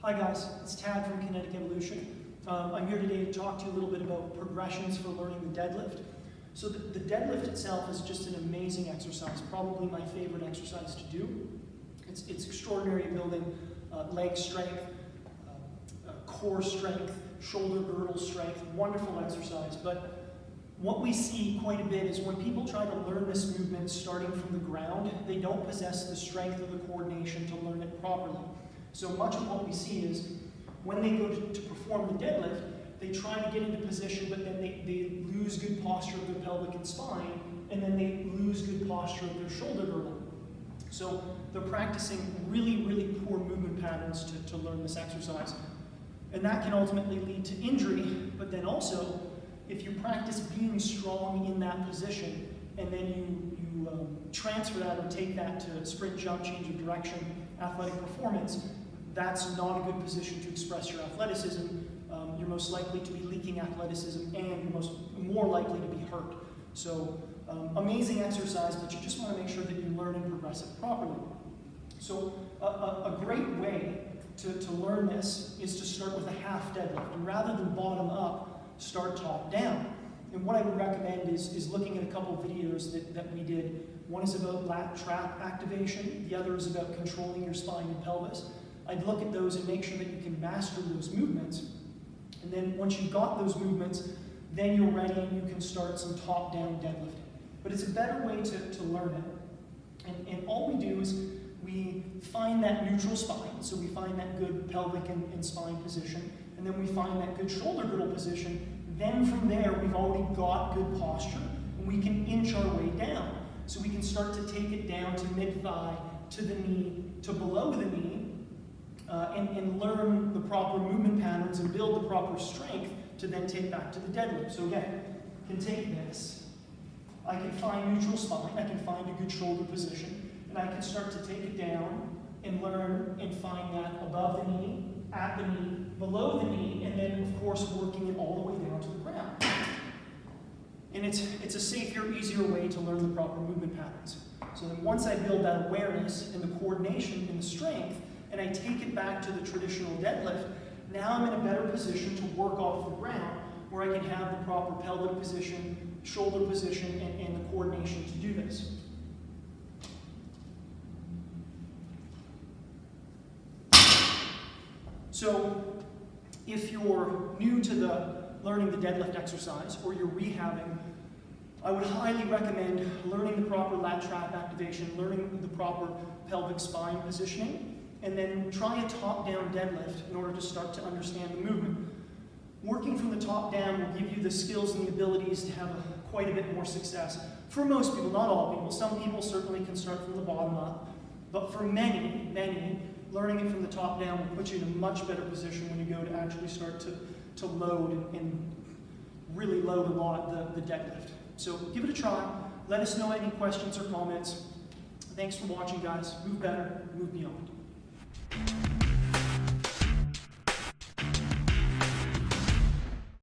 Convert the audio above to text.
Hi guys, it's Tad from Kinetic Evolution. I'm here today to talk to you a little bit about progressions for learning the deadlift. So the deadlift itself is just an amazing exercise, probably my favorite exercise to do. It's extraordinary at building leg strength, core strength, shoulder girdle strength, wonderful exercise. But what we see quite a bit is when people try to learn this movement starting from the ground, they don't possess the strength or the coordination to learn it properly. So much of what we see is when they go to perform the deadlift, they try to get into position, but then they lose good posture of their pelvic and spine, and then they lose good posture of their shoulder girdle. So they're practicing really, really poor movement patterns to learn this exercise. And that can ultimately lead to injury, but then also, if you practice being strong in that position, and then you transfer that or take that to sprint, jump, change of direction, athletic performance, that's not a good position to express your athleticism. You're most likely to be leaking athleticism, and you're more likely to be hurt. So amazing exercise, but you just want to make sure that you learn and progress it properly. So a great way to learn this is to start with a half deadlift. And rather than bottom up, start top down. And what I would recommend is looking at a couple videos that we did. One is about lat trap activation. The other is about controlling your spine and pelvis. I'd look at those and make sure that you can master those movements. And then once you've got those movements, then you're ready and you can start some top-down deadlifting. But it's a better way to learn it. And all we do is we find that neutral spine, so we find that good pelvic and spine position, and then we find that good shoulder girdle position. Then from there, we've already got good posture, and we can inch our way down. So we can start to take it down to mid-thigh, to the knee, to below the knee, and learn the proper movement patterns and build the proper strength to then take back to the deadlift. So again, I can take this, I can find neutral spine, I can find a good shoulder position, and I can start to take it down and learn and find that above the knee, at the knee, below the knee, and then of course working it all the way down to the ground. And it's a safer, easier way to learn the proper movement patterns. So then once I build that awareness and the coordination and the strength, and I take it back to the traditional deadlift, now I'm in a better position to work off the ground where I can have the proper pelvic position, shoulder position, and the coordination to do this. So if you're new to learning the deadlift exercise or you're rehabbing, I would highly recommend learning the proper lat trap activation, learning the proper pelvic spine positioning, and then try a top-down deadlift in order to start to understand the movement. Working from the top down will give you the skills and the abilities to have quite a bit more success. For most people, not all people. Some people certainly can start from the bottom up, but for many, learning it from the top down will put you in a much better position when you go to actually start to load and really load a lot the deadlift. So give it a try. Let us know any questions or comments. Thanks for watching, guys. Move better, move beyond.